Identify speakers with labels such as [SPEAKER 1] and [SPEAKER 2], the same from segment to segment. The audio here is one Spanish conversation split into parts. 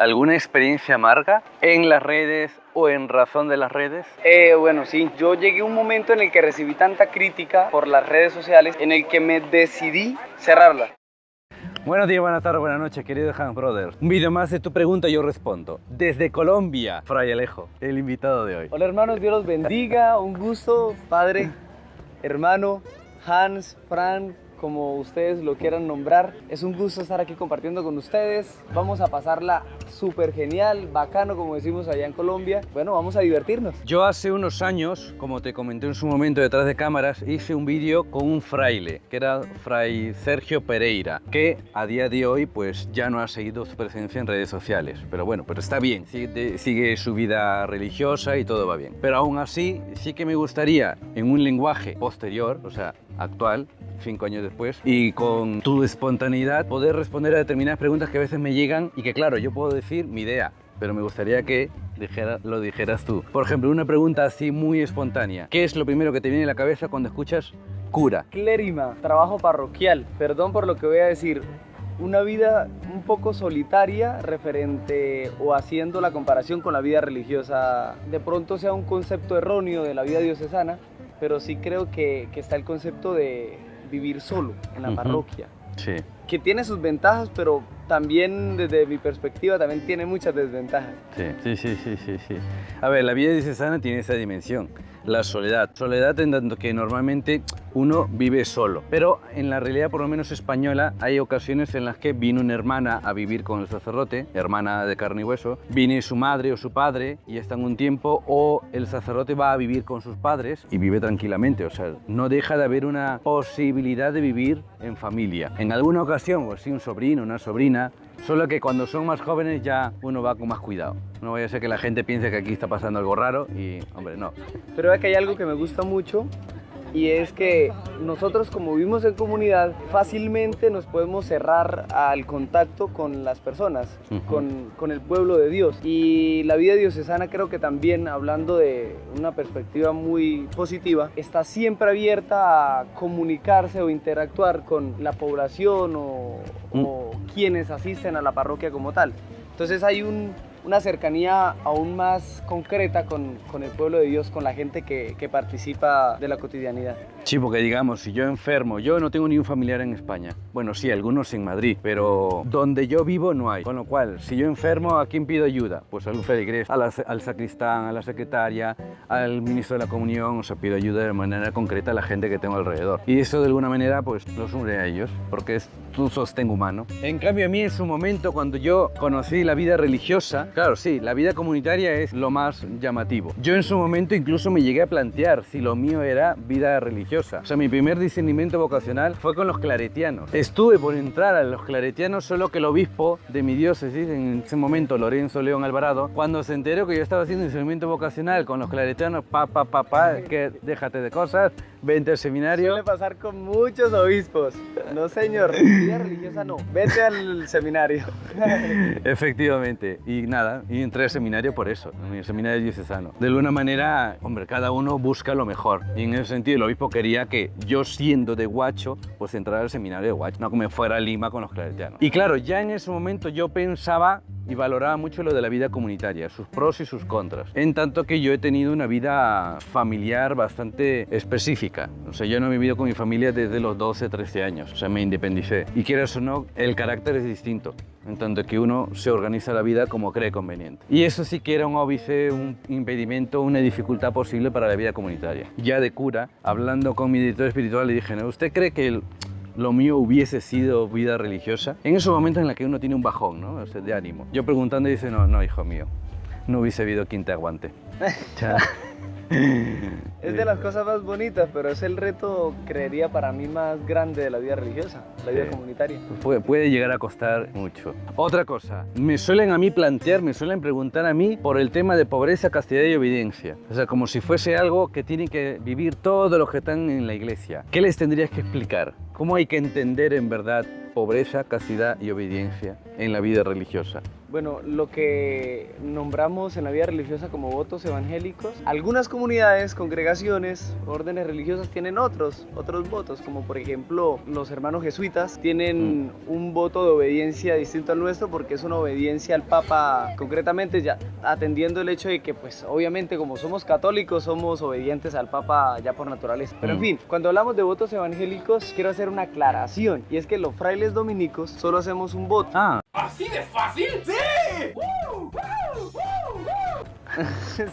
[SPEAKER 1] ¿Alguna experiencia amarga en las redes o en razón de las redes?
[SPEAKER 2] Bueno, sí, yo llegué a un momento en el que recibí tanta crítica por las redes sociales en el que me decidí cerrarlas.
[SPEAKER 1] Buenos días, buenas tardes, buenas noches, querido Hans Brother. Un vídeo más de tu pregunta y yo respondo. Desde Colombia, Fray Alejo, el invitado de hoy.
[SPEAKER 2] Hola hermanos, Dios los bendiga, un gusto, padre, hermano, Hans, Fran, como ustedes lo quieran nombrar. Es un gusto estar aquí compartiendo con ustedes. Vamos a pasarla súper genial, bacano, como decimos allá en Colombia. Bueno, vamos a divertirnos.
[SPEAKER 1] Yo hace unos años, como te comenté en su momento detrás de cámaras, hice un vídeo con un fraile, que era Fray Sergio Pereira, que a día de hoy pues ya no ha seguido su presencia en redes sociales. Pero bueno, pero está bien, sigue su vida religiosa y todo va bien. Pero aún así, sí que me gustaría, en un lenguaje posterior, o sea, actual, 5 años después, y con tu espontaneidad poder responder a determinadas preguntas que a veces me llegan y que claro, yo puedo decir mi idea, pero me gustaría que lo dijeras tú. Por ejemplo, una pregunta así muy espontánea. ¿Qué es lo primero que te viene a la cabeza cuando escuchas cura?
[SPEAKER 2] Clérima, trabajo parroquial. Perdón por lo que voy a decir. Una vida un poco solitaria referente o haciendo la comparación con la vida religiosa. De pronto sea un concepto erróneo de la vida diocesana, pero sí creo que está el concepto de vivir solo en la parroquia.
[SPEAKER 1] Sí.
[SPEAKER 2] Que tiene sus ventajas, pero también desde mi perspectiva también tiene muchas desventajas.
[SPEAKER 1] Sí. A ver, la vida diocesana tiene esa dimensión, la soledad. Soledad en tanto que normalmente uno vive solo, pero en la realidad, por lo menos española, hay ocasiones en las que viene una hermana a vivir con el sacerdote, hermana de carne y hueso, viene su madre o su padre y están un tiempo, o el sacerdote va a vivir con sus padres y vive tranquilamente, o sea, no deja de haber una posibilidad de vivir en familia. En alguna ocasión, pues sí, un sobrino, una sobrina, solo que cuando son más jóvenes ya uno va con más cuidado. No vaya a ser que la gente piense que aquí está pasando algo raro y, hombre, no.
[SPEAKER 2] Pero es que hay algo que me gusta mucho y es que nosotros, como vivimos en comunidad, fácilmente nos podemos cerrar al contacto con las personas, con el pueblo de Dios. Y la vida diocesana, creo que también, hablando de una perspectiva muy positiva, está siempre abierta a comunicarse o interactuar con la población o quienes asisten a la parroquia como tal. Entonces hay una cercanía aún más concreta con el pueblo de Dios, con la gente que participa de la cotidianidad.
[SPEAKER 1] Sí, porque digamos, si yo enfermo, yo no tengo ni un familiar en España. Bueno, sí, algunos en Madrid, pero donde yo vivo no hay. Con lo cual, si yo enfermo, ¿a quién pido ayuda? Pues al feligres, al sacristán, a la secretaria, al ministro de la comunión, o sea, pido ayuda de manera concreta a la gente que tengo alrededor. Y eso de alguna manera, pues, los une a ellos, porque es tu sostén humano. En cambio, a mí en su momento, cuando yo conocí la vida religiosa, claro, sí, la vida comunitaria es lo más llamativo. Yo en su momento incluso me llegué a plantear si lo mío era vida religiosa. O sea, mi primer discernimiento vocacional fue con los claretianos. Estuve por entrar a los claretianos, solo que el obispo de mi diócesis, en ese momento Lorenzo León Alvarado, cuando se enteró que yo estaba haciendo discernimiento vocacional con los claretianos, que déjate de cosas, vente al seminario.
[SPEAKER 2] Suele pasar con muchos obispos. No, señor, vida religiosa no, vete al seminario.
[SPEAKER 1] Efectivamente, y nada, y entré al seminario por eso, en el seminario diocesano. De alguna manera, hombre, cada uno busca lo mejor, y en ese sentido el obispo quería que yo, siendo de Huacho, pues entrara al seminario de Huacho, no que me fuera a Lima con los claretianos. Y claro, ya en ese momento yo pensaba y valoraba mucho lo de la vida comunitaria, sus pros y sus contras, en tanto que yo he tenido una vida familiar bastante específica. O sea, yo no he vivido con mi familia desde los 12, 13 años, o sea, me independicé. Y quieras o no, el carácter es distinto, en tanto que uno se organiza la vida como cree conveniente. Y eso sí que era un óbice, un impedimento, una dificultad posible para la vida comunitaria. Ya de cura, hablando con mi director espiritual, le dije, ¿no? ¿Usted cree que lo mío hubiese sido vida religiosa? En esos momentos en los que uno tiene un bajón, ¿no? O sea, de ánimo. Yo preguntando y dice, no, hijo mío, no hubiese habido quien te aguante.
[SPEAKER 2] Es de las cosas más bonitas, pero es el reto, creería, para mí más grande de la vida religiosa, la vida comunitaria.
[SPEAKER 1] Puede llegar a costar mucho. Otra cosa, me suelen preguntar a mí por el tema de pobreza, castidad y obediencia. O sea, como si fuese algo que tienen que vivir todos los que están en la iglesia. ¿Qué les tendrías que explicar? ¿Cómo hay que entender en verdad pobreza, castidad y obediencia en la vida religiosa?
[SPEAKER 2] Bueno, lo que nombramos en la vida religiosa como votos evangélicos, algunas comunidades, congregaciones, órdenes religiosas tienen otros votos, como por ejemplo los hermanos jesuitas tienen un voto de obediencia distinto al nuestro porque es una obediencia al Papa, concretamente ya atendiendo el hecho de que pues obviamente como somos católicos somos obedientes al Papa ya por naturaleza. Pero en fin, cuando hablamos de votos evangélicos quiero hacer una aclaración y es que los frailes dominicos solo hacemos un voto.
[SPEAKER 3] ¿Así de fácil? ¡Sí!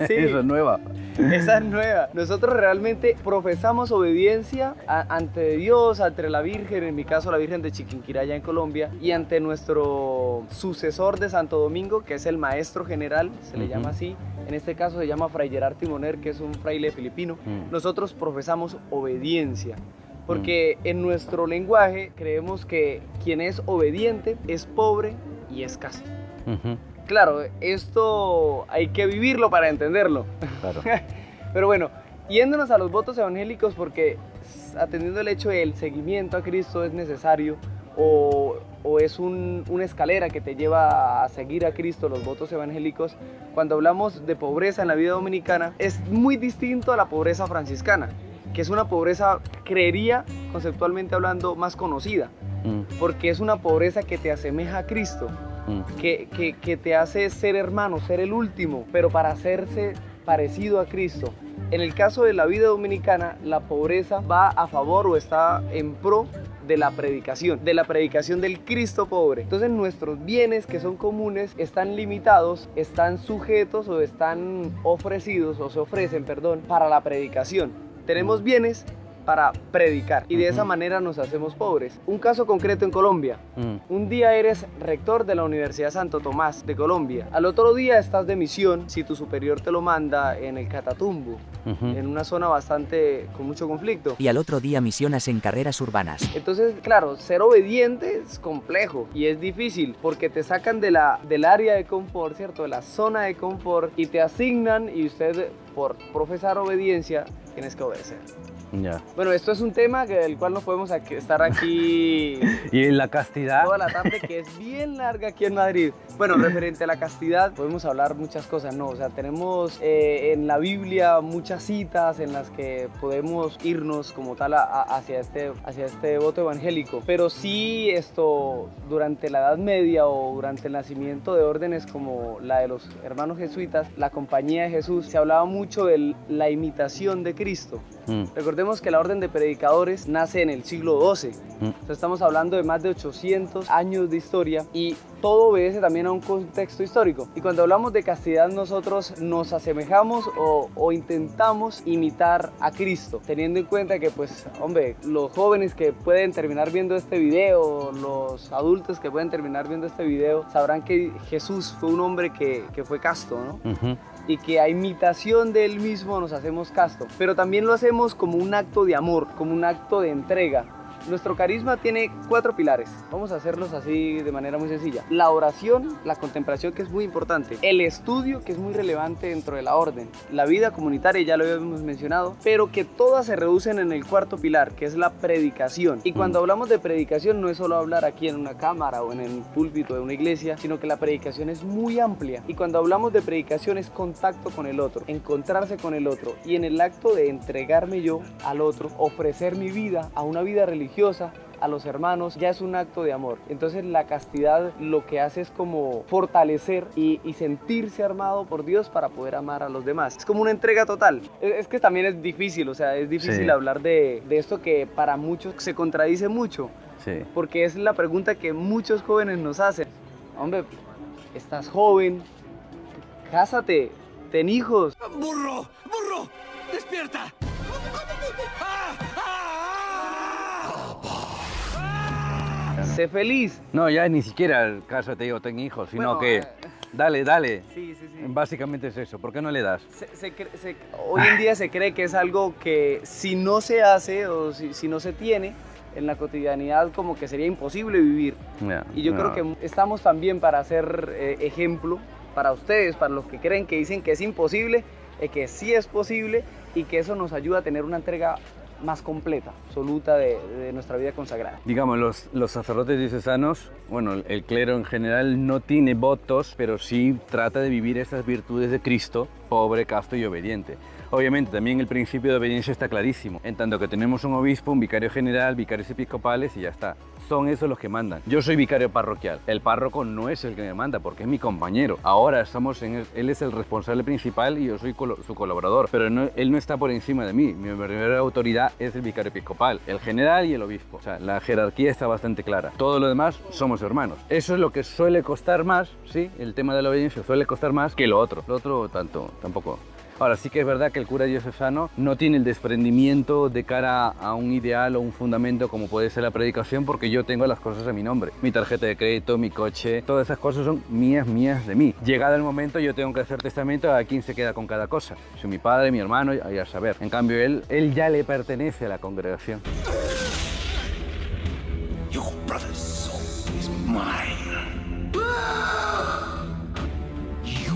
[SPEAKER 2] Sí.
[SPEAKER 1] Eso es nueva.
[SPEAKER 2] Esa es nueva. Nosotros realmente profesamos obediencia ante Dios, ante la Virgen, en mi caso la Virgen de Chiquinquirá allá en Colombia, y ante nuestro sucesor de Santo Domingo, que es el maestro general, se le llama así. En este caso se llama Fray Gerard Timoner, que es un fraile filipino. Nosotros profesamos obediencia. Porque en nuestro lenguaje creemos que quien es obediente es pobre y es casto. Claro, esto hay que vivirlo para entenderlo.
[SPEAKER 1] Claro.
[SPEAKER 2] Pero bueno, yéndonos a los votos evangélicos, porque atendiendo el hecho del seguimiento a Cristo es necesario o es una escalera que te lleva a seguir a Cristo, los votos evangélicos, cuando hablamos de pobreza en la vida dominicana, es muy distinto a la pobreza franciscana, que es una pobreza, creería, conceptualmente hablando, más conocida, porque es una pobreza que te asemeja a Cristo, que te hace ser hermano, ser el último, pero para hacerse parecido a Cristo. En el caso de la vida dominicana, la pobreza va a favor o está en pro de la predicación del Cristo pobre. Entonces nuestros bienes que son comunes están limitados, están sujetos o están ofrecidos o se ofrecen, perdón, para la predicación. Tenemos bienes para predicar y de esa manera nos hacemos pobres. Un caso concreto en Colombia. Un día eres rector de la Universidad Santo Tomás de Colombia. Al otro día estás de misión, si tu superior te lo manda, en el Catatumbo, en una zona bastante con mucho conflicto.
[SPEAKER 4] Y al otro día misionas en carreras urbanas.
[SPEAKER 2] Entonces, claro, ser obediente es complejo y es difícil porque te sacan del área de confort, ¿cierto? De la zona de confort y te asignan y usted, por profesar obediencia, tienes que obedecer.
[SPEAKER 1] Ya.
[SPEAKER 2] Bueno, esto es un tema del cual no podemos estar aquí
[SPEAKER 1] ¿Y en la castidad?
[SPEAKER 2] toda la tarde, que es bien larga aquí en Madrid. Bueno, referente a la castidad, podemos hablar muchas cosas, ¿no? O sea, tenemos en la Biblia muchas citas en las que podemos irnos como tal hacia este voto evangélico. Pero sí esto, durante la Edad Media o durante el nacimiento de órdenes como la de los hermanos jesuitas, la Compañía de Jesús, se hablaba mucho de la imitación de Cristo. Recordemos que la orden de predicadores nace en el siglo XII. Entonces estamos hablando de más de 800 años de historia y todo obedece también a un contexto histórico. Y cuando hablamos de castidad, nosotros nos asemejamos o intentamos imitar a Cristo, teniendo en cuenta que, pues, hombre, los jóvenes que pueden terminar viendo este video, los adultos que pueden terminar viendo este video, sabrán que Jesús fue un hombre que fue casto, ¿no? Y que a imitación de él mismo nos hacemos casto, pero también lo hacemos como un acto de amor, como un acto de entrega. Nuestro carisma tiene 4 pilares, vamos a hacerlos así de manera muy sencilla. La oración, la contemplación, que es muy importante, el estudio, que es muy relevante dentro de la orden, la vida comunitaria, ya lo habíamos mencionado, pero que todas se reducen en el 4º pilar, que es la predicación. Y cuando hablamos de predicación no es solo hablar aquí en una cámara o en el púlpito de una iglesia, sino que la predicación es muy amplia. Y cuando hablamos de predicación es contacto con el otro, encontrarse con el otro, y en el acto de entregarme yo al otro, ofrecer mi vida a una vida religiosa, a los hermanos, ya es un acto de amor. Entonces la castidad lo que hace es como fortalecer y sentirse armado por Dios para poder amar a los demás. Es como una entrega total. Es que también es difícil, o sea, es difícil hablar de esto que para muchos se contradice mucho.
[SPEAKER 1] Sí.
[SPEAKER 2] Porque es la pregunta que muchos jóvenes nos hacen. Hombre, estás joven, cásate, ten hijos.
[SPEAKER 3] ¡Burro! ¡Burro! ¡Despierta!
[SPEAKER 2] Sé feliz.
[SPEAKER 1] No, ya ni siquiera cásate o ten hijos, sino
[SPEAKER 2] Bueno,
[SPEAKER 1] que dale.
[SPEAKER 2] Sí.
[SPEAKER 1] Básicamente es eso. ¿Por qué no le das?
[SPEAKER 2] Hoy en día se cree que es algo que si no se hace o si no se tiene en la cotidianidad, como que sería imposible vivir. Y yo creo que estamos también para hacer ejemplo para ustedes, para los que creen que dicen que es imposible, que sí es posible y que eso nos ayuda a tener una entrega más completa, absoluta de nuestra vida consagrada.
[SPEAKER 1] Digamos, los sacerdotes diocesanos, bueno, el clero en general no tiene votos, pero sí trata de vivir estas virtudes de Cristo, pobre, casto y obediente. Obviamente también el principio de obediencia está clarísimo, en tanto que tenemos un obispo, un vicario general, vicarios episcopales y ya está. Son esos los que mandan. Yo soy vicario parroquial. El párroco no es el que me manda porque es mi compañero. Ahora él es el responsable principal y yo soy su colaborador, pero él no está por encima de mí. Mi verdadera autoridad es el vicario episcopal, el general y el obispo. O sea, la jerarquía está bastante clara. Todo lo demás somos hermanos. Eso es lo que suele costar más, ¿sí? El tema de la obediencia suele costar más que lo otro. Lo otro tampoco. Ahora, sí que es verdad que el cura diocesano no tiene el desprendimiento de cara a un ideal o un fundamento como puede ser la predicación, porque yo tengo las cosas a mi nombre. Mi tarjeta de crédito, mi coche, todas esas cosas son mías de mí. Llegado el momento yo tengo que hacer testamento a quién se queda con cada cosa. Si mi padre, mi hermano, a saber. En cambio, él ya le pertenece a la congregación.
[SPEAKER 3] Your brother's soul is mine. You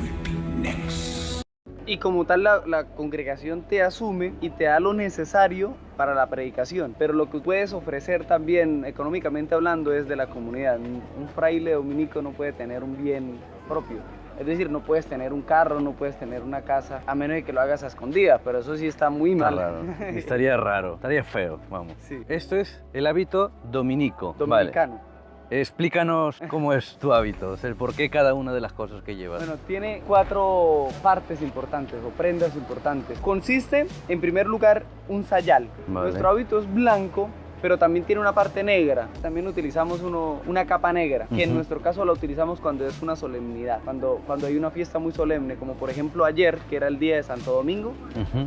[SPEAKER 3] will be next.
[SPEAKER 2] Y como tal la congregación te asume y te da lo necesario para la predicación, pero lo que puedes ofrecer también económicamente hablando es de la comunidad. Un fraile dominico no puede tener un bien propio, es decir, no puedes tener un carro, no puedes tener una casa, a menos de que lo hagas a escondidas, pero eso sí está muy mal.
[SPEAKER 1] Raro. Estaría raro, estaría feo, vamos.
[SPEAKER 2] Sí.
[SPEAKER 1] Esto es el hábito dominico.
[SPEAKER 2] Dominicano.
[SPEAKER 1] Vale. Explícanos cómo es tu hábito, o sea, el por qué cada una de las cosas que llevas.
[SPEAKER 2] Bueno, tiene 4 partes importantes o prendas importantes. Consiste, en primer lugar, un sayal.
[SPEAKER 1] Vale.
[SPEAKER 2] Nuestro hábito es blanco, pero también tiene una parte negra. También utilizamos una capa negra, que en nuestro caso la utilizamos cuando es una solemnidad, cuando hay una fiesta muy solemne, como por ejemplo ayer, que era el día de Santo Domingo,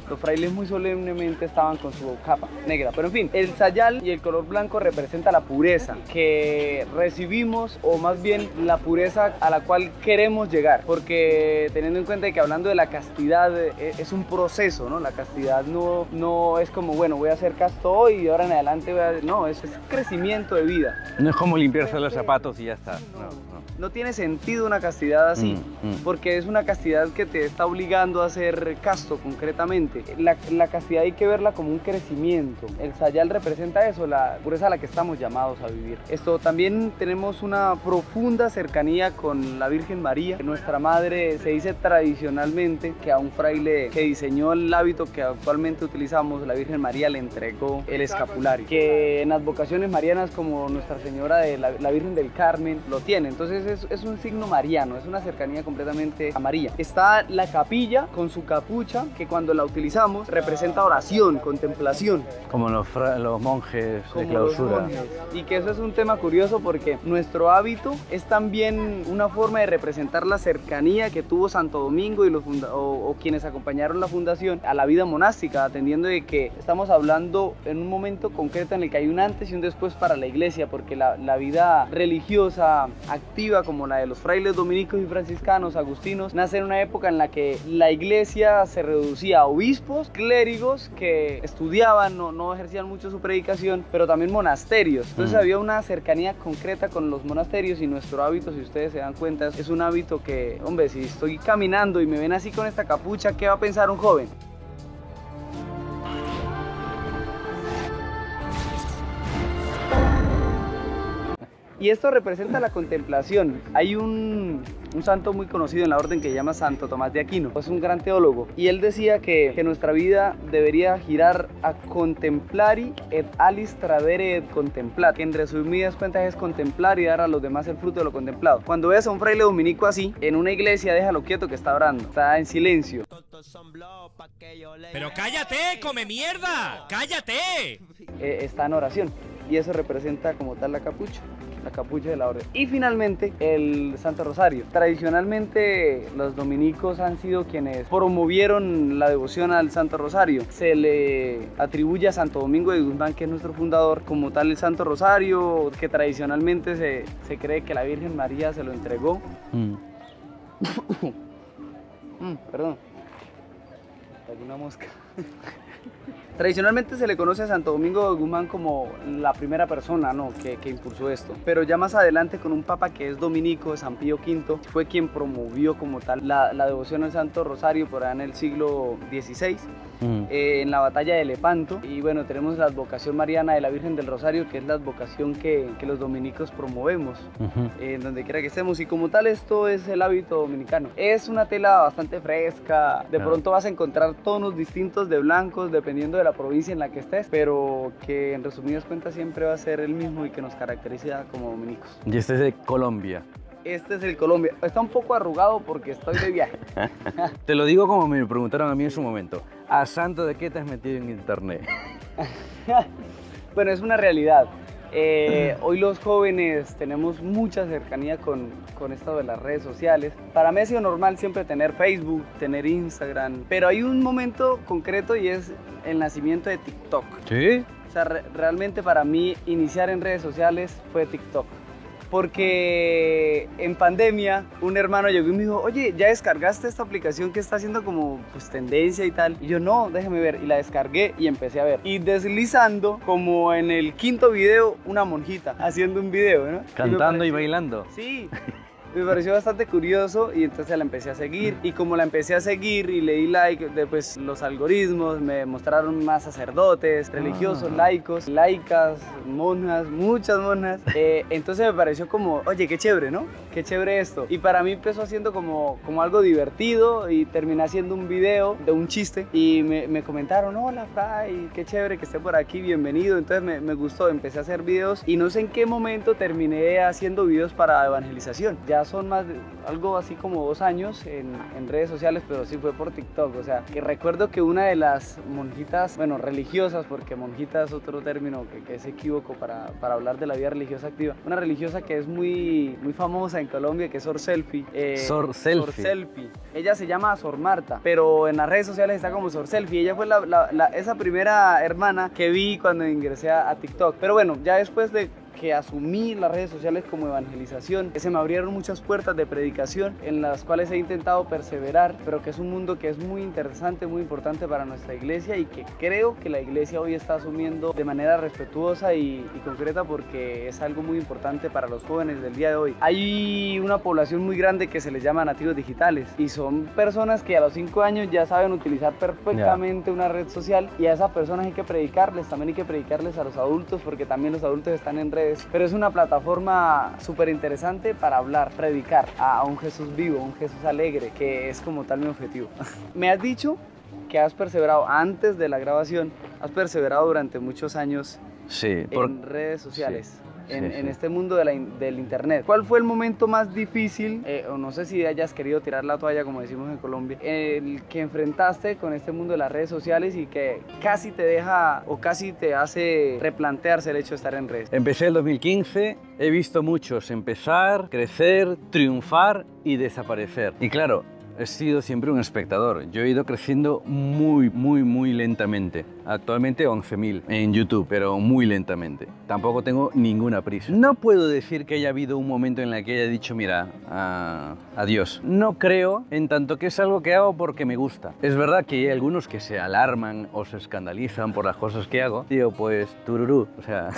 [SPEAKER 2] los frailes muy solemnemente estaban con su capa negra. Pero en fin, el sayal y el color blanco representa la pureza que recibimos, o más bien la pureza a la cual queremos llegar, porque teniendo en cuenta que hablando de la castidad es un proceso, ¿no? La castidad no es como, bueno, voy a ser casto hoy y de ahora en adelante voy a... No, es crecimiento de vida.
[SPEAKER 1] No es como limpiarse los zapatos y ya está.
[SPEAKER 2] No tiene sentido una castidad así, porque es una castidad que te está obligando a ser casto concretamente. La castidad hay que verla como un crecimiento. El sayal representa eso, la pureza a la que estamos llamados a vivir. Esto también tenemos una profunda cercanía con la Virgen María. Nuestra madre, se dice tradicionalmente que a un fraile que diseñó el hábito que actualmente utilizamos, la Virgen María le entregó el escapulario, que en advocaciones marianas como Nuestra Señora de la Virgen del Carmen lo tiene. Entonces es un signo mariano, es una cercanía completamente a María. Está la capilla con su capucha, que cuando la utilizamos representa oración, contemplación.
[SPEAKER 1] Como los monjes de clausura.
[SPEAKER 2] Y que eso es un tema curioso porque nuestro hábito es también una forma de representar la cercanía que tuvo Santo Domingo y o quienes acompañaron la fundación a la vida monástica, atendiendo de que estamos hablando en un momento concreto en el que hay un antes y un después para la iglesia, porque la vida religiosa activa como la de los frailes dominicos y franciscanos, agustinos, nace en una época en la que la iglesia se reducía a obispos, clérigos que estudiaban, no ejercían mucho su predicación, pero también monasterios. Entonces había una cercanía concreta con los monasterios, y nuestro hábito, si ustedes se dan cuenta, es un hábito que, hombre, si estoy caminando y me ven así con esta capucha, ¿qué va a pensar un joven? Y esto representa la contemplación. Hay un santo muy conocido en la orden que se llama Santo Tomás de Aquino. Es un gran teólogo. Y él decía que nuestra vida debería girar a contemplari et alis tradere et contemplat. Que en resumidas cuentas es contemplar y dar a los demás el fruto de lo contemplado. Cuando veas a un fraile dominico así, en una iglesia, déjalo quieto que está orando. Está en silencio.
[SPEAKER 5] ¡Pero cállate, come mierda! ¡Cállate!
[SPEAKER 2] Está en oración. Y eso representa como tal la capucha de la orden. Y finalmente el Santo Rosario. Tradicionalmente los dominicos han sido quienes promovieron la devoción al Santo Rosario. Se le atribuye a Santo Domingo de Guzmán, que es nuestro fundador, como tal el Santo Rosario, que tradicionalmente se cree que la Virgen María se lo entregó. Perdón, alguna mosca. Tradicionalmente se le conoce a Santo Domingo de Guzmán como la primera persona, ¿no? que impulsó esto. Pero ya más adelante con un papa que es dominico, San Pío V, fue quien promovió como tal la devoción al Santo Rosario por allá en el siglo XVI, en la batalla de Lepanto. Y bueno, tenemos la advocación mariana de la Virgen del Rosario, que es la advocación que los dominicos promovemos, en donde quiera que estemos. Y como tal, esto es el hábito dominicano. Es una tela bastante fresca, de pronto vas a encontrar tonos distintos de blancos, dependiendo de la provincia en la que estés, pero que en resumidas cuentas siempre va a ser el mismo y que nos caracteriza como dominicos.
[SPEAKER 1] Y este es de Colombia.
[SPEAKER 2] Este es el Colombia. Está un poco arrugado porque estoy de viaje.
[SPEAKER 1] Te lo digo como me preguntaron a mí en su momento. ¿A santo de qué te has metido en internet?
[SPEAKER 2] Bueno, es una realidad. Hoy los jóvenes tenemos mucha cercanía con esto de las redes sociales. Para mí ha sido normal siempre tener Facebook, tener Instagram, pero hay un momento concreto y es el nacimiento de TikTok.
[SPEAKER 1] ¿Sí?
[SPEAKER 2] O sea, realmente para mí iniciar en redes sociales fue TikTok. Porque en pandemia un hermano llegó y me dijo, oye, ¿ya descargaste esta aplicación que está haciendo como pues tendencia y tal? Y yo, no, déjame ver. Y la descargué y empecé a ver. Y deslizando, como en el quinto video, una monjita haciendo un video, ¿no?
[SPEAKER 1] Cantando y bailando.
[SPEAKER 2] Sí. Me pareció bastante curioso y entonces la empecé a seguir. Y como la empecé a seguir y le di like, pues los algoritmos me mostraron más sacerdotes, religiosos, laicos, laicas, monjas, muchas monjas. Entonces me pareció como, oye, qué chévere, ¿no? Qué chévere esto. Y para mí empezó haciendo como algo divertido y terminé haciendo un video de un chiste. Y me comentaron, hola, Fray, qué chévere que esté por aquí, bienvenido. Entonces me gustó, empecé a hacer videos y no sé en qué momento terminé haciendo videos para evangelización. Ya son más de, algo así como 2 años en redes sociales, pero sí fue por TikTok. O sea, que recuerdo que una de las monjitas, bueno, religiosas, porque monjita es otro término que es equívoco para hablar de la vida religiosa activa, una religiosa que es muy famosa en Colombia, que es Sor Selfie.
[SPEAKER 1] Sor Selfie.
[SPEAKER 2] Sor Selfie. Ella se llama Sor Marta, pero en las redes sociales está como Sor Selfie. Ella fue esa primera hermana que vi cuando ingresé a TikTok. Pero bueno, ya después de que asumí las redes sociales como evangelización, se me abrieron muchas puertas de predicación en las cuales he intentado perseverar, pero que es un mundo que es muy interesante, muy importante para nuestra iglesia y que creo que la iglesia hoy está asumiendo de manera respetuosa y concreta, porque es algo muy importante para los jóvenes del día de hoy. Hay una población muy grande que se les llama nativos digitales y son personas que a los 5 años ya saben utilizar perfectamente una red social, y a esas personas hay que predicarles, también hay que predicarles a los adultos, porque también los adultos están en redes. Pero es una plataforma súper interesante para hablar, predicar a un Jesús vivo, un Jesús alegre, que es como tal mi objetivo. Me has dicho que has perseverado antes de la grabación, has perseverado durante muchos años en redes sociales.
[SPEAKER 1] Sí.
[SPEAKER 2] En este mundo del internet. ¿Cuál fue el momento más difícil, o no sé si hayas querido tirar la toalla, como decimos en Colombia, el que enfrentaste con este mundo de las redes sociales y que casi te deja o casi te hace replantearse el hecho de estar en redes?
[SPEAKER 1] Empecé el 2015, he visto muchos empezar, crecer, triunfar y desaparecer. Y claro, he sido siempre un espectador. Yo he ido creciendo muy lentamente. Actualmente 11.000 en YouTube, pero muy lentamente. Tampoco tengo ninguna prisa. No puedo decir que haya habido un momento en el que haya dicho, mira, adiós. No creo, en tanto que es algo que hago porque me gusta. Es verdad que hay algunos que se alarman o se escandalizan por las cosas que hago. Tío, pues tururú, o sea,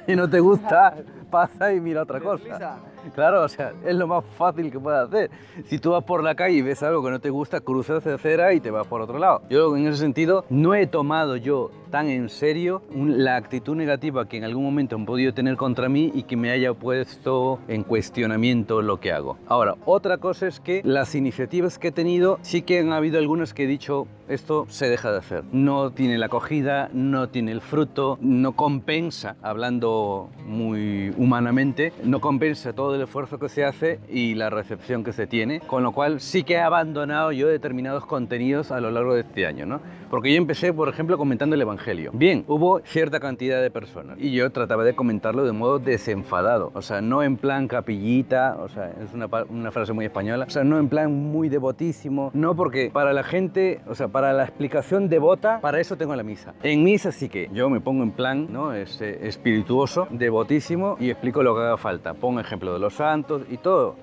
[SPEAKER 1] si no te gusta, pasa y mira otra cosa. Claro, o sea, es lo más fácil que puedes hacer. Si tú vas por la calle y ves algo que no te gusta, cruzas de acera y te vas por otro lado. Yo en ese sentido no he tomado yo tan en serio la actitud negativa que en algún momento han podido tener contra mí y que me haya puesto en cuestionamiento lo que hago. Ahora, otra cosa es que las iniciativas que he tenido, sí que han habido algunas que he dicho, esto se deja de hacer. No tiene la acogida, no tiene el fruto, no compensa, hablando muy humanamente, no compensa todo el esfuerzo que se hace y la recepción que se tiene, con lo cual sí que he abandonado yo determinados contenidos a lo largo de este año, ¿no? Porque yo empecé, por ejemplo, comentando el Evangelio. evangelio. Bien, hubo cierta cantidad de personas y yo trataba de comentarlo de modo desenfadado, o sea, no en plan capillita, o sea, es una frase muy española, o sea, no en plan muy devotísimo, no, porque para la gente, o sea, para la explicación devota, para eso tengo la misa. En misa sí que yo me pongo en plan, ¿no? Espirituoso, devotísimo y explico lo que haga falta. Pongo ejemplo de los santos y todo.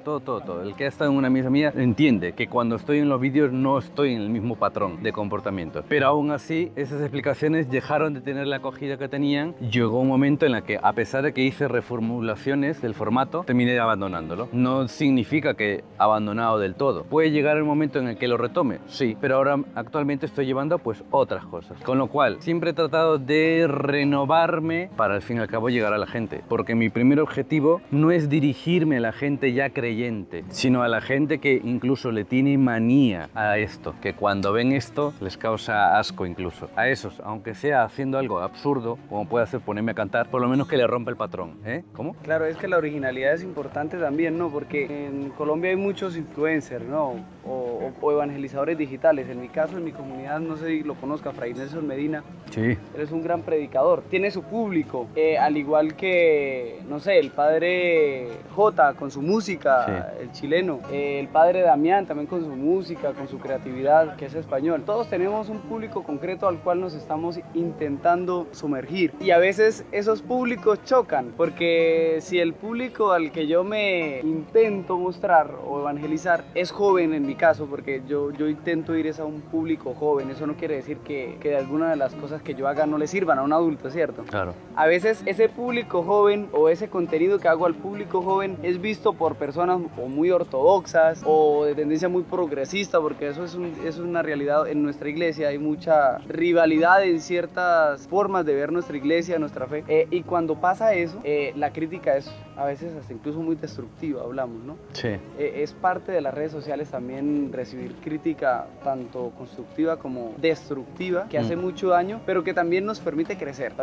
[SPEAKER 1] El que ha estado en una misa mía entiende que cuando estoy en los vídeos no estoy en el mismo patrón de comportamiento. Pero aún así, esas explicaciones dejaron de tener la acogida que tenían. Llegó un momento en el que, a pesar de que hice reformulaciones del formato, terminé abandonándolo. No significa que he abandonado del todo. Puede llegar el momento en el que lo retome, sí, pero ahora actualmente estoy llevando pues otras cosas. Con lo cual, siempre he tratado de renovarme para al fin y al cabo llegar a la gente. Porque mi primer objetivo no es dirigirme a la gente ya creyente, sino a la gente que incluso le tiene manía a esto, que cuando ven esto les causa asco incluso. A esos, aunque sea haciendo algo absurdo, como puede ser ponerme a cantar, por lo menos que le rompa el patrón. ¿Cómo?
[SPEAKER 2] Claro, es que la originalidad es importante también, ¿no? Porque en Colombia hay muchos influencers, ¿no? O evangelizadores digitales. En mi caso, en mi comunidad, no sé si lo conozca, Fray Nelson Medina.
[SPEAKER 1] Sí.
[SPEAKER 2] Él es un gran predicador. Tiene su público, al igual que, no sé, el padre J con su música, sí, el chileno. El padre Damián también con su música, con su creatividad, que es español. Todos tenemos un público concreto al cual nos estamos intentando sumergir. Y a veces esos públicos chocan, porque si el público al que yo me intento mostrar o evangelizar es joven en mi caso, porque yo intento ir a un público joven, eso no quiere decir que de alguna de las cosas que yo haga no le sirvan a un adulto, ¿cierto?
[SPEAKER 1] Claro.
[SPEAKER 2] A veces ese público joven o ese contenido que hago al público joven es visto por personas o muy ortodoxas o de tendencia muy progresista, porque eso es una realidad en nuestra iglesia. Hay mucha rivalidad en ciertas formas de ver nuestra iglesia, nuestra fe, y cuando pasa eso, la crítica es a veces hasta incluso muy destructiva, hablamos, ¿no?
[SPEAKER 1] Sí.
[SPEAKER 2] Es parte de las redes sociales también recibir crítica tanto constructiva como destructiva, que hace mucho daño, pero que también nos permite crecer,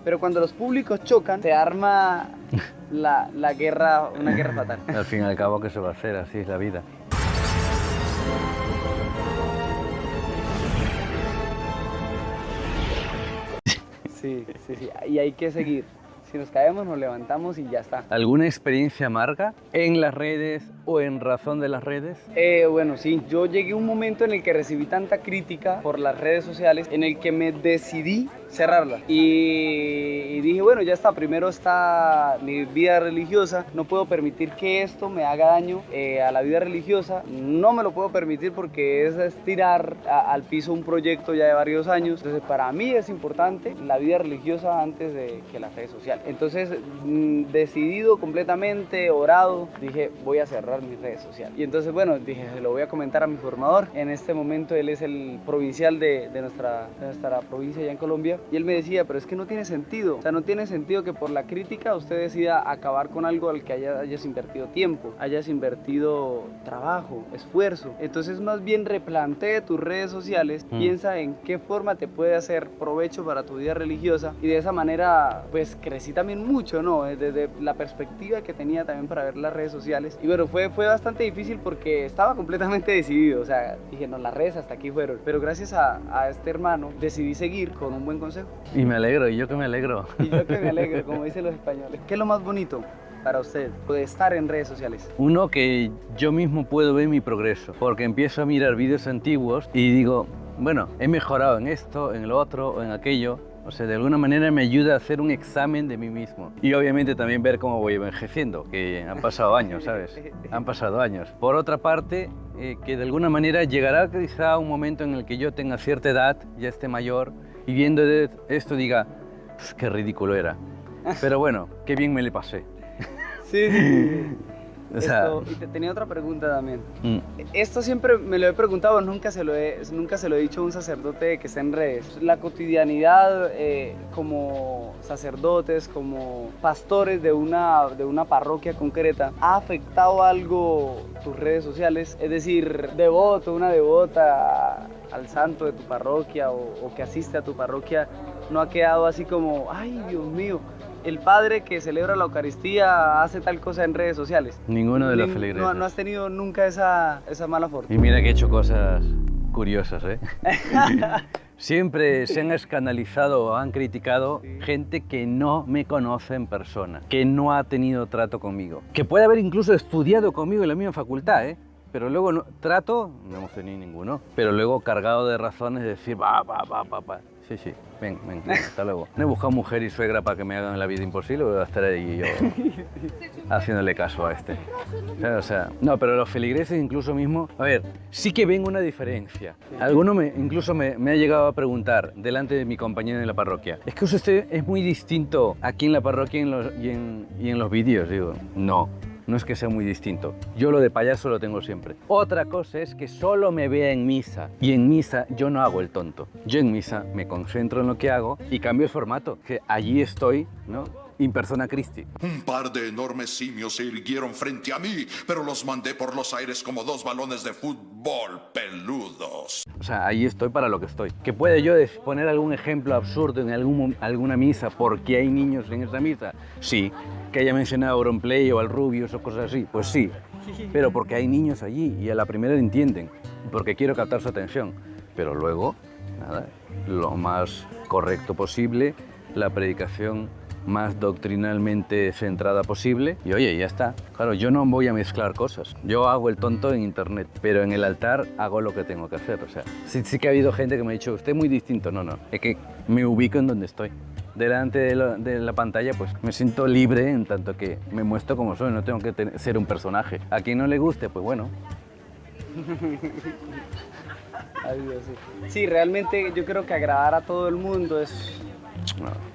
[SPEAKER 2] pero cuando los públicos chocan, se arma la guerra, una guerra fatal.
[SPEAKER 1] Al fin y al cabo, ¿qué se va a hacer? Así es la vida.
[SPEAKER 2] Sí, y hay que seguir. Si nos caemos, nos levantamos y ya está.
[SPEAKER 1] ¿Alguna experiencia amarga en las redes o en razón de las redes?
[SPEAKER 2] Bueno, sí. Yo llegué a un momento en el que recibí tanta crítica por las redes sociales, en el que me decidí cerrarla. Y dije, bueno, ya está. Primero está mi vida religiosa. No puedo permitir que esto me haga daño a la vida religiosa. No me lo puedo permitir porque es tirar al piso un proyecto ya de varios años. Entonces, para mí es importante la vida religiosa antes de que las redes sociales. Entonces, decidido completamente, orado, dije, voy a cerrar mis redes sociales. Y entonces, bueno, dije, se lo voy a comentar a mi formador. En este momento él es el provincial de nuestra provincia allá en Colombia. Y él me decía, pero es que no tiene sentido. O sea, no tiene sentido que por la crítica usted decida acabar con algo al que hayas invertido tiempo, hayas invertido trabajo, esfuerzo. Entonces, más bien replantee tus redes sociales, piensa en qué forma te puede hacer provecho para tu vida religiosa. Y de esa manera, pues, crecí también mucho, ¿no? Desde la perspectiva que tenía también para ver las redes sociales. Y bueno, fue bastante difícil porque estaba completamente decidido. O sea, dije, no, las redes hasta aquí fueron. Pero gracias a este hermano decidí seguir con un buen consejo.
[SPEAKER 1] Y me alegro, y yo que me alegro.
[SPEAKER 2] Y yo que me alegro, como dicen los españoles. ¿Qué es lo más bonito para usted de estar en redes sociales?
[SPEAKER 1] Uno, que yo mismo puedo ver mi progreso, porque empiezo a mirar vídeos antiguos y digo, bueno, he mejorado en esto, en lo otro o en aquello. O sea, de alguna manera me ayuda a hacer un examen de mí mismo. Y obviamente también ver cómo voy envejeciendo, que han pasado años, ¿sabes? Han pasado años. Por otra parte, que de alguna manera llegará quizá un momento en el que yo tenga cierta edad, ya esté mayor, y viendo esto diga, qué ridículo era. Pero bueno, qué bien me le pasé.
[SPEAKER 2] Sí.
[SPEAKER 1] O sea,
[SPEAKER 2] y tenía otra pregunta también. Esto siempre me lo he preguntado, nunca se lo he dicho a un sacerdote que está en redes. La cotidianidad como sacerdotes, como pastores de una parroquia concreta, ¿ha afectado algo tus redes sociales? Es decir, una devota al santo de tu parroquia o que asiste a tu parroquia, ¿no ha quedado así como, ay, Dios mío, el padre que celebra la Eucaristía hace tal cosa en redes sociales?
[SPEAKER 1] Ninguno de los feligreses.
[SPEAKER 2] ¿No has tenido nunca esa mala fortuna?
[SPEAKER 1] Y mira que he hecho cosas curiosas, ¿eh? Siempre se han escandalizado o han criticado gente que no me conoce en persona, que no ha tenido trato conmigo, que puede haber incluso estudiado conmigo en la misma facultad, ¿eh? Pero luego trato, no hemos tenido ninguno, pero luego cargado de razones de decir, va. Sí, ven, hasta luego. No he buscado mujer y suegra para que me hagan la vida imposible, voy a estar ahí yo haciéndole caso a este. O sea, no, pero los feligreses incluso mismo, a ver, sí que ven una diferencia. Alguno incluso me ha llegado a preguntar delante de mi compañero en la parroquia, es que usted es muy distinto aquí en la parroquia y en los vídeos. Digo, no es que sea muy distinto. Yo lo de payaso lo tengo siempre. Otra cosa es que solo me vea en misa. Y en misa yo no hago el tonto. Yo en misa me concentro en lo que hago y cambio el formato. Que allí estoy, ¿no? In persona Christi.
[SPEAKER 3] Un par de enormes simios se irguieron frente a mí, pero los mandé por los aires como 2 balones de fútbol peludos.
[SPEAKER 1] O sea, ahí estoy para lo que estoy. ¿Que puede yo poner algún ejemplo absurdo en alguna misa porque hay niños en esa misa? Sí. Que haya mencionado a Auronplay o al Rubius o cosas así, pues sí. Pero porque hay niños allí y a la primera entienden. Porque quiero captar su atención. Pero luego, nada, lo más correcto posible, la predicación más doctrinalmente centrada posible y oye, ya está. Claro, yo no voy a mezclar cosas. Yo hago el tonto en internet, pero en el altar hago lo que tengo que hacer. O sea, sí que ha habido gente que me ha dicho, usted es muy distinto. No, es que me ubico en donde estoy. Delante de la pantalla, pues me siento libre en tanto que me muestro como soy, no tengo que ser un personaje. A quien no le guste, pues bueno.
[SPEAKER 2] Adiós, sí. Sí, realmente yo creo que agradar a todo el mundo es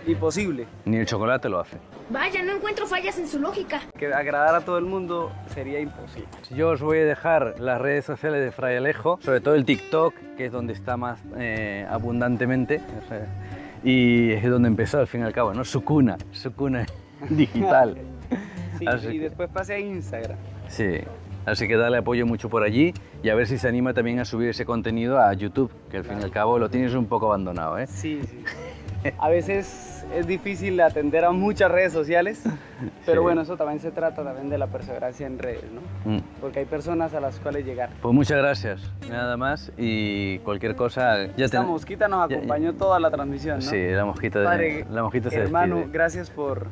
[SPEAKER 2] imposible.
[SPEAKER 1] Ni el chocolate lo hace.
[SPEAKER 6] Vaya, no encuentro fallas en su lógica.
[SPEAKER 2] Que agradar a todo el mundo sería imposible.
[SPEAKER 1] Yo os voy a dejar las redes sociales de Fray Alejo, sobre todo el TikTok, que es donde está más abundantemente. O sea, y es donde empezó al fin y al cabo, ¿no? Su cuna digital.
[SPEAKER 2] Sí, y después pasé a Instagram.
[SPEAKER 1] Sí, así que dale apoyo mucho por allí y a ver si se anima también a subir ese contenido a YouTube, que al fin y al cabo lo tienes un poco abandonado, ¿eh?
[SPEAKER 2] Sí. A veces es difícil atender a muchas redes sociales, pero bueno, eso también se trata también de la perseverancia en redes, ¿no? Porque hay personas a las cuales llegar.
[SPEAKER 1] Pues muchas gracias, nada más, y cualquier cosa...
[SPEAKER 2] Esta mosquita nos acompañó toda la transmisión, ¿no?
[SPEAKER 1] Sí, la mosquita,
[SPEAKER 2] Padre,
[SPEAKER 1] la mosquita se
[SPEAKER 2] hermano,
[SPEAKER 1] despide.
[SPEAKER 2] gracias por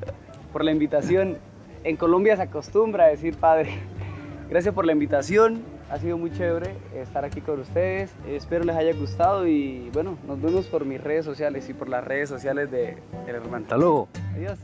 [SPEAKER 2] la invitación. En Colombia se acostumbra a decir padre. Gracias por la invitación, ha sido muy chévere estar aquí con ustedes. Espero les haya gustado y bueno, nos vemos por mis redes sociales y por las redes sociales del hermano.
[SPEAKER 1] Hasta luego.
[SPEAKER 2] Adiós.